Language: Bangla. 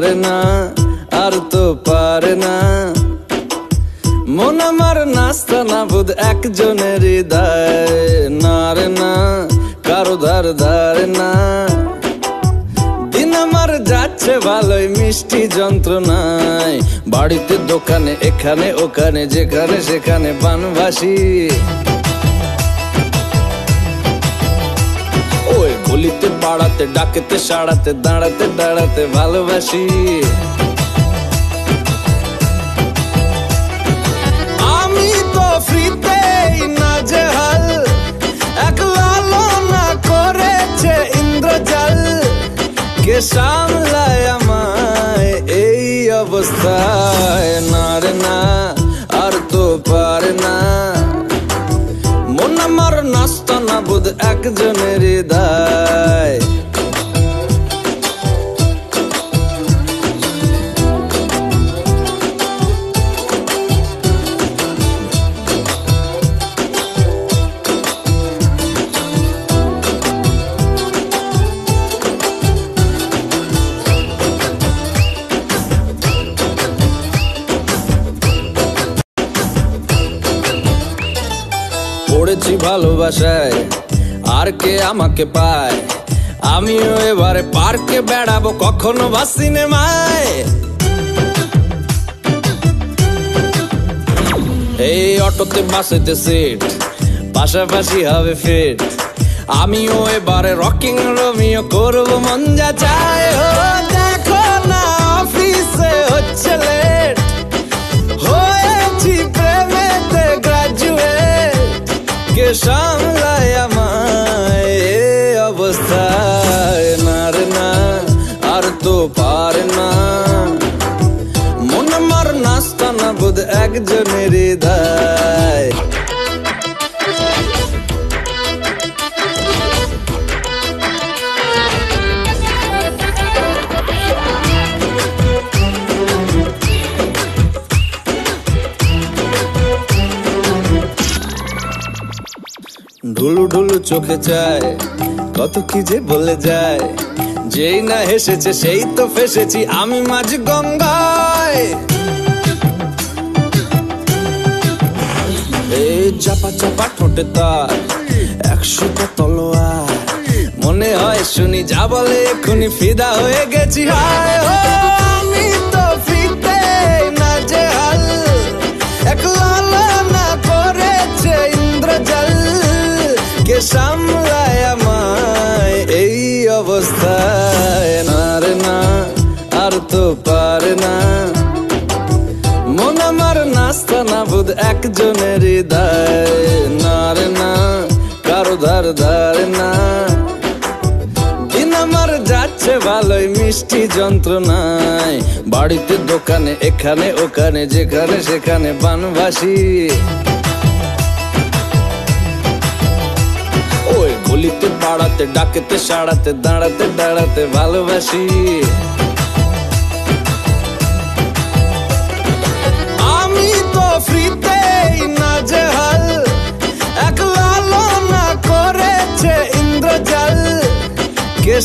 রে না আর তো পারে না মন আমার নাস্তা না বুধ একজনের হৃদয় না রে না কারো ধার ধারে না দিন আমার যাচ্ছে ভালোই মিষ্টি যন্ত্রণায় বাড়িতে দোকানে এখানে ওখানে যেখানে সেখানে বানবাসী ওই গলিতে পাড়াতে ডাকেতে সাড়াতে দাঁড়াতে দাঁড়াতে ভালোবাসি আমি তো ফ্রিতেই নাজেহাল এক লালনা করেছে ইন্দ্রজাল কে সামলায় আমায় এই অবস্থায় না রে না আর তো পারে না মন আমার নাস্তা না বুধ একজনের হৃদয় পড়েছি ভালোবাসায় আর কে আমাকে পায় আমিও এবারে পার্কে বেড়াবো কখনো বা সিনেমায় এই অটোতে বাসেতে সিট পাশাপাশি হবে ফিট আমিও এবারে রকিং রোমিও করবো মন যা চায় ও দেখো না অফিসে হচ্ছে লেট হয়েছি প্রেমেতে গ্রাজুয়েট কে সামলায় আমায় এই অবস্থায় না রে না আর তো পারে না মন আমার নাস্তা না বুধ একজনের হৃদয় ঢুলু ঢুলু চোখে চায় কত কি যে বলে যায় যেই না হেসেছে সেই তো ফেসেছি আমি মাঝ গঙ্গায় এই চাপা চাপা ঠোঁটে তার 100টা তলোয়ার মনে হয় শুনি যা বলে এক্ষুনি ফিদা হয়ে গেছি হায় ও আমি তো ফিতে নাজেহাল এক লালনা করেছে ইন্দ্রজাল কে সামলায় আমায় এই অবস্থায় না রে না আর তো পারে না মন আমার নাস্তা না বুধ একজনের হৃদয় না রে না কারো ধার ধারে না দিন আমার যাচ্ছে ভালোই মিষ্টি যন্ত্রণায় বাড়িতে দোকানে এখানে ওখানে যেখানে সেখানে বানবাসী ওই গলিতে পাড়াতে ডাকেতে সাড়াতে দাঁড়াতে দাঁড়াতে ভালোবাসি আমি তো ফ্রিতেই নাজেহাল এক লালনা করেছে ইন্দ্রজাল কে